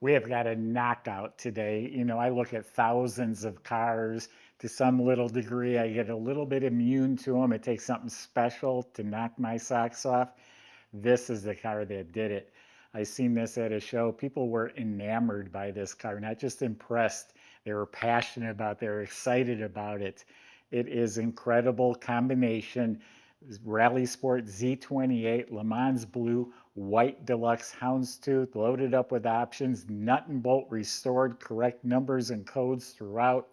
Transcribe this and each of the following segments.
We have got a knockout today. You know, I look at thousands of cars. To some little degree, I get a little bit immune to them. It takes something special to knock my socks off. This is the car that did it. I seen this at a show. People were enamored by this car, not just impressed. They were passionate about it. They were excited about it. It is incredible combination. Rally Sport Z28, Le Mans Blue, White Deluxe Houndstooth, loaded up with options, nut and bolt restored, correct numbers and codes throughout.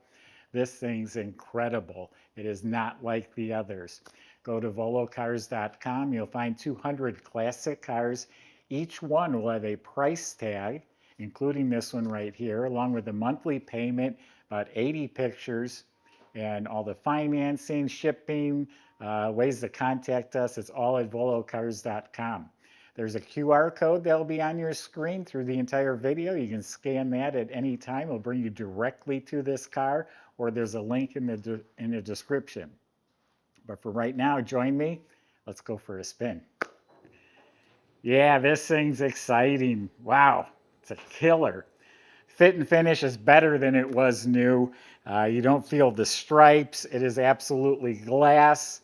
This thing's incredible. It is not like the others. Go to volocars.com. You'll find 200 classic cars. Each one will have a price tag, including this one right here, along with a monthly payment, about 80 pictures, and all the financing, shipping, ways to contact us. It's all at volocars.com. There's a QR code that'll be on your screen through the entire video. You can scan that at any time. It'll bring you directly to this car, or there's a link in the description. But for right now, join me. Let's go for a spin. Yeah, this thing's exciting. Wow, it's a killer. Fit and finish is better than it was new. You don't feel the stripes. It is absolutely glass.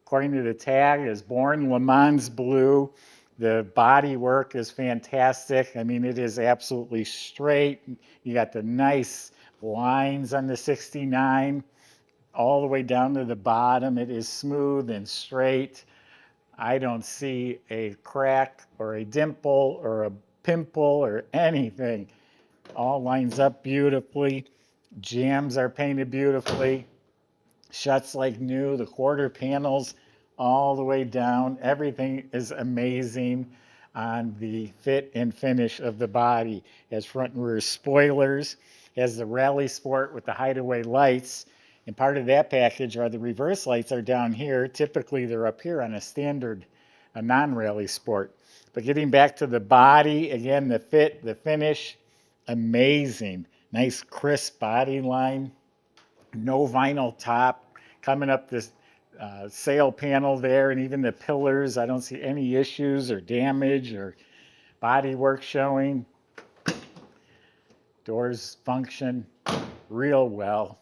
According to the tag, it is born Le Mans Blue. The body work is fantastic. I mean, it is absolutely straight. You got the nice lines on the 69 all the way down to the bottom. It is smooth and straight. I don't see a crack or a dimple or a pimple or anything. All lines up beautifully. Jams are painted beautifully. Shuts like new. The quarter panels all the way down. Everything is amazing on the fit and finish of the body. It has front and rear spoilers. It has the Rally Sport with the Hideaway lights. And part of that package are the reverse lights are down here. Typically they're up here on a standard, a non-Rally Sport. But getting back to the body, again, the fit, the finish, amazing. Nice crisp body line. No vinyl top. Coming up this sail panel there, and even the pillars, I don't see any issues or damage or body work showing. Doors function real well.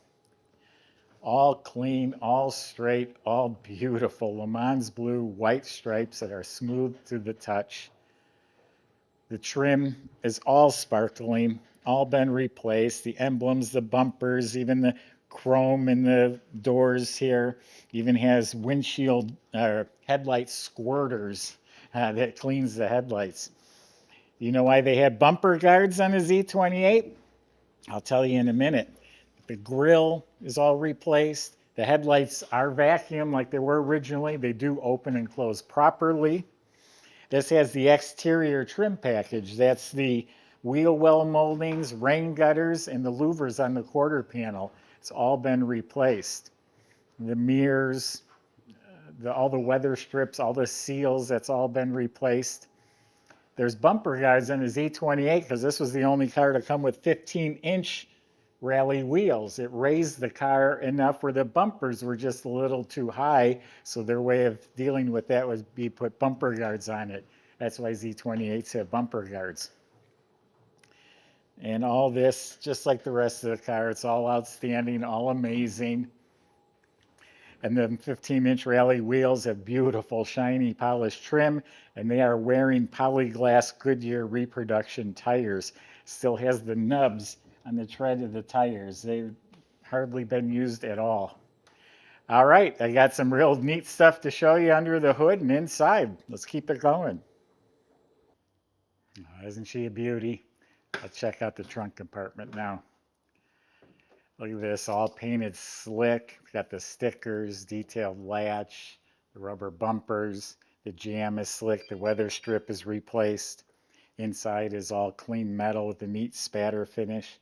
All clean, all straight, all beautiful. Le Mans Blue white stripes that are smooth to the touch. The trim is all sparkling, all been replaced. The emblems, the bumpers, even the chrome in the doors here. Even has windshield headlight squirters that cleans the headlights. You know why they had bumper guards on the Z28? I'll tell you in a minute. The grill is all replaced. The headlights are vacuum like they were originally. They do open and close properly. This has the exterior trim package. That's the wheel well moldings, rain gutters, and the louvers on the quarter panel. It's all been replaced. The mirrors, all the weather strips, all the seals, that's all been replaced. There's bumper guards on the Z28 because this was the only car to come with 15-inch rally wheels. It raised the car enough where the bumpers were just a little too high, so their way of dealing with that was be put bumper guards on it. That's why Z28s have bumper guards. And all this, just like the rest of the car, it's all outstanding, all amazing. And the 15-inch rally wheels have beautiful, shiny, polished trim, and they are wearing polyglass Goodyear reproduction tires. Still has the nubs on the tread of the tires. They've hardly been used at all. All right, I got some real neat stuff to show you under the hood and inside. Let's keep it going. Oh, isn't she a beauty? Let's check out the trunk compartment now. Look at this, all painted slick. Got the stickers, detailed latch, the rubber bumpers. The jam is slick. The weather strip is replaced. Inside is all clean metal with a neat spatter finish.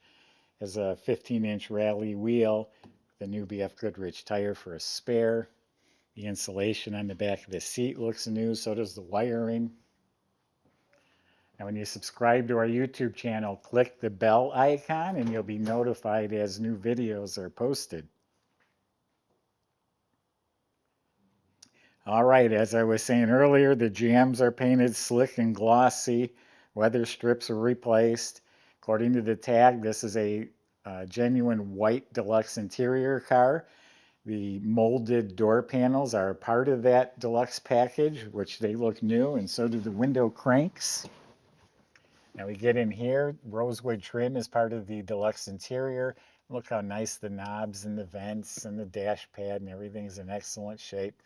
Has a 15-inch rally wheel. The new BF Goodrich tire for a spare. The insulation on the back of the seat looks new, so does the wiring. And when you subscribe to our YouTube channel, click the bell icon and you'll be notified as new videos are posted. All right, as I was saying earlier, the jams are painted slick and glossy. Weather strips are replaced. According to the tag, this is a genuine white deluxe interior car. The molded door panels are a part of that deluxe package, which they look new, and so do the window cranks. Now we get in here, rosewood trim is part of the deluxe interior. Look how nice the knobs and the vents and the dash pad and everything's in excellent shape.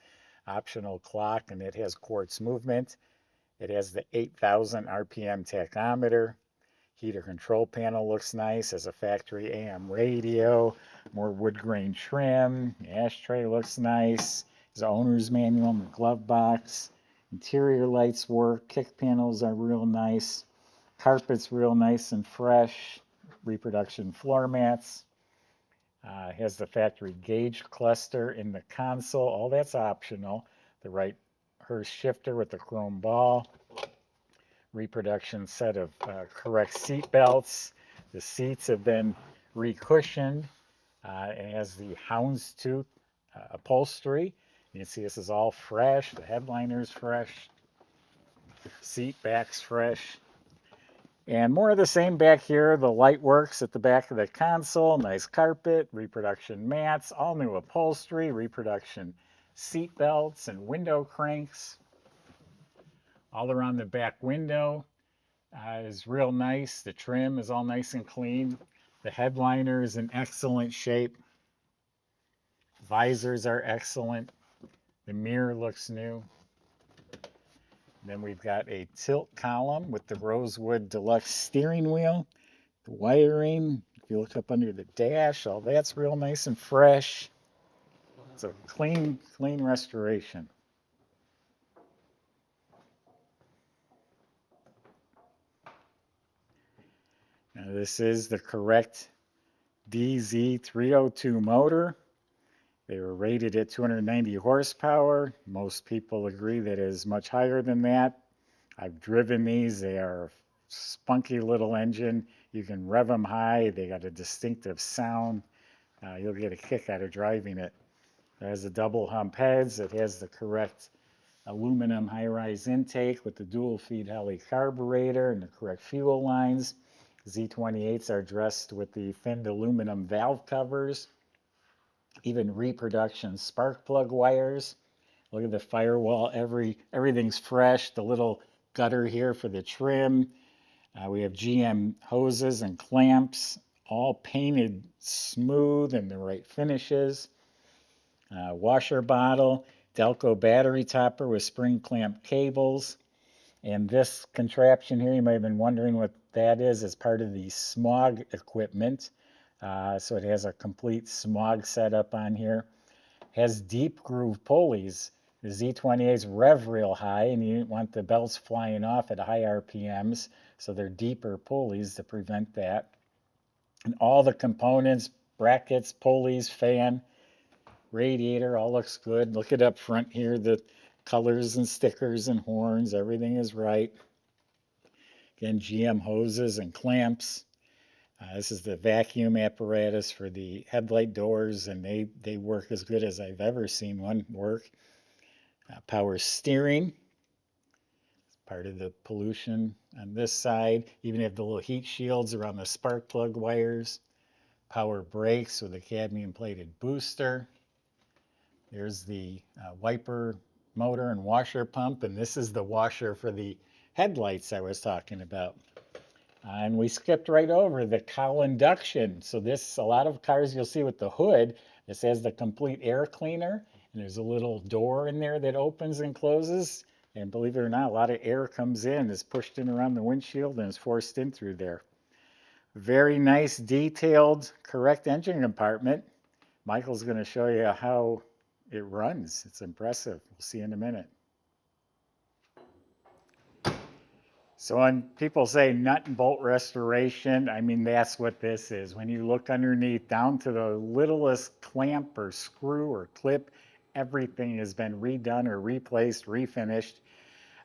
Optional clock, and it has quartz movement. It has the 8,000 RPM tachometer. Heater control panel looks nice, has a factory AM radio, more wood grain trim. The ashtray looks nice. There's an owner's manual in the glove box. Interior lights work. Kick panels are real nice. Carpet's real nice and fresh. Reproduction floor mats. Has the factory gauge cluster in the console. All that's optional. The right Hurst shifter with the chrome ball. Reproduction set of correct seat belts. The seats have been recushioned. It has the houndstooth upholstery. You can see this is all fresh. The headliner's fresh. Seat back's fresh. And more of the same back here. The light works at the back of the console. Nice carpet, reproduction mats, all new upholstery, reproduction seat belts and window cranks. All around the back window is real nice. The trim is all nice and clean. The headliner is in excellent shape. Visors are excellent. The mirror looks new. Then we've got a tilt column with the rosewood deluxe steering wheel. The wiring, if you look up under the dash, all that's real nice and fresh. It's a clean restoration. Now this is the correct DZ302 motor. They were rated at 290 horsepower. Most people agree that it is much higher than that. I've driven these. They are a spunky little engine. You can rev them high. They got a distinctive sound. You'll get a kick out of driving it. It has the double hump heads. It has the correct aluminum high-rise intake with the dual feed heli carburetor and the correct fuel lines. Z28s are dressed with the thinned aluminum valve covers. Even reproduction spark plug wires. Look at the firewall. Everything's fresh. The little gutter here for the trim. We have GM hoses and clamps, all painted smooth and the right finishes. Washer bottle, Delco battery topper with spring clamp cables. And this contraption here, you might have been wondering what that is part of the smog equipment. So it has a complete smog setup on here. Has deep groove pulleys. The Z28s rev real high, and you didn't want the belts flying off at high RPMs, so they're deeper pulleys to prevent that. And all the components, brackets, pulleys, fan, radiator, all looks good. Look it up front here, the colors and stickers and horns, everything is right. Again, GM hoses and clamps. This is the vacuum apparatus for the headlight doors, and they work as good as I've ever seen one work. Power steering, part of the pollution on this side. Even have the little heat shields around the spark plug wires. Power brakes with a cadmium plated booster. There's the wiper motor and washer pump, and this is the washer for the headlights I was talking about. And we skipped right over the Cowl Induction. So this, a lot of cars you'll see with the hood, this has the complete air cleaner, and there's a little door in there that opens and closes. And believe it or not, a lot of air comes in, is pushed in around the windshield, and is forced in through there. Very nice, detailed, correct engine compartment. Michael's going to show you how it runs. It's impressive. We'll see in a minute. So when people say nut and bolt restoration, I mean, that's what this is. When you look underneath, down to the littlest clamp or screw or clip, everything has been redone or replaced, refinished.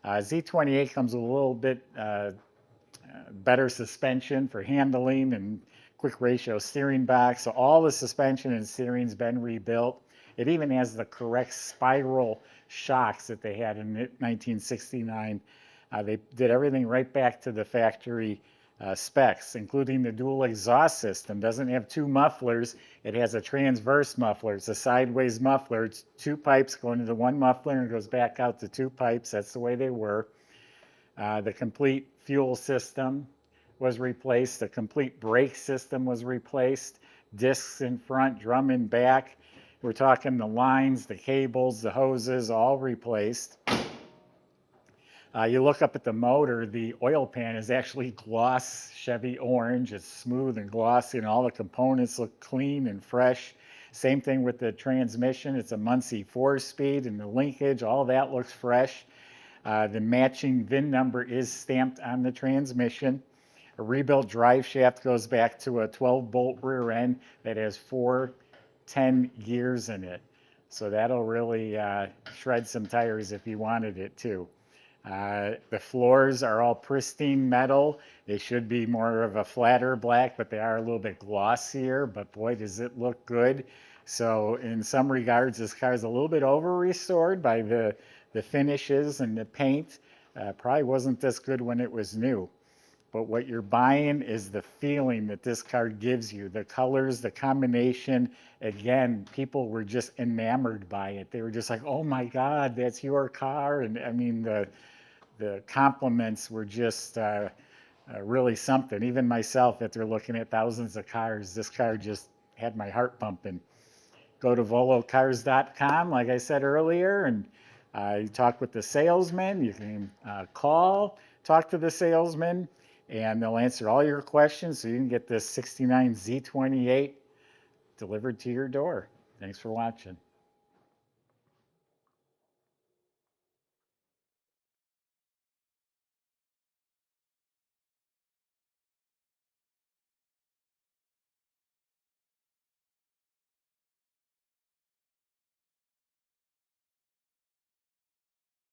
Z28 comes with a little bit better suspension for handling and quick ratio steering box. So all the suspension and steering's been rebuilt. It even has the correct spiral shocks that they had in 1969. They did everything right back to the factory specs, including the dual exhaust system. Doesn't have two mufflers. It has a transverse muffler. It's a sideways muffler. It's two pipes going into one muffler and goes back out to two pipes. That's the way they were. The complete fuel system was replaced. The complete brake system was replaced. Discs in front, drum in back. We're talking the lines, the cables, the hoses, all replaced. You look up at the motor, the oil pan is actually gloss Chevy orange. It's smooth and glossy, and all the components look clean and fresh. Same thing with the transmission. It's a Muncie 4-speed, and the linkage, all that looks fresh. The matching VIN number is stamped on the transmission. A rebuilt drive shaft goes back to a 12-bolt rear end that has 4 10 gears in it. So that'll really shred some tires if you wanted it to. The floors are all pristine metal. They should be more of a flatter black, but they are a little bit glossier, but boy, does it look good. So in some regards, this car is a little bit over-restored by the finishes and the paint. Probably wasn't this good when it was new. But what you're buying is the feeling that this car gives you, the colors, the combination. Again, people were just enamored by it. They were just like, oh my God, that's your car. And I mean, the compliments were just really something. Even myself, after looking at thousands of cars, this car just had my heart pumping. Go to volocars.com, like I said earlier, and you talk with the salesman. You can call, talk to the salesman, and they'll answer all your questions so you can get this '69 Z28 delivered to your door. Thanks for watching.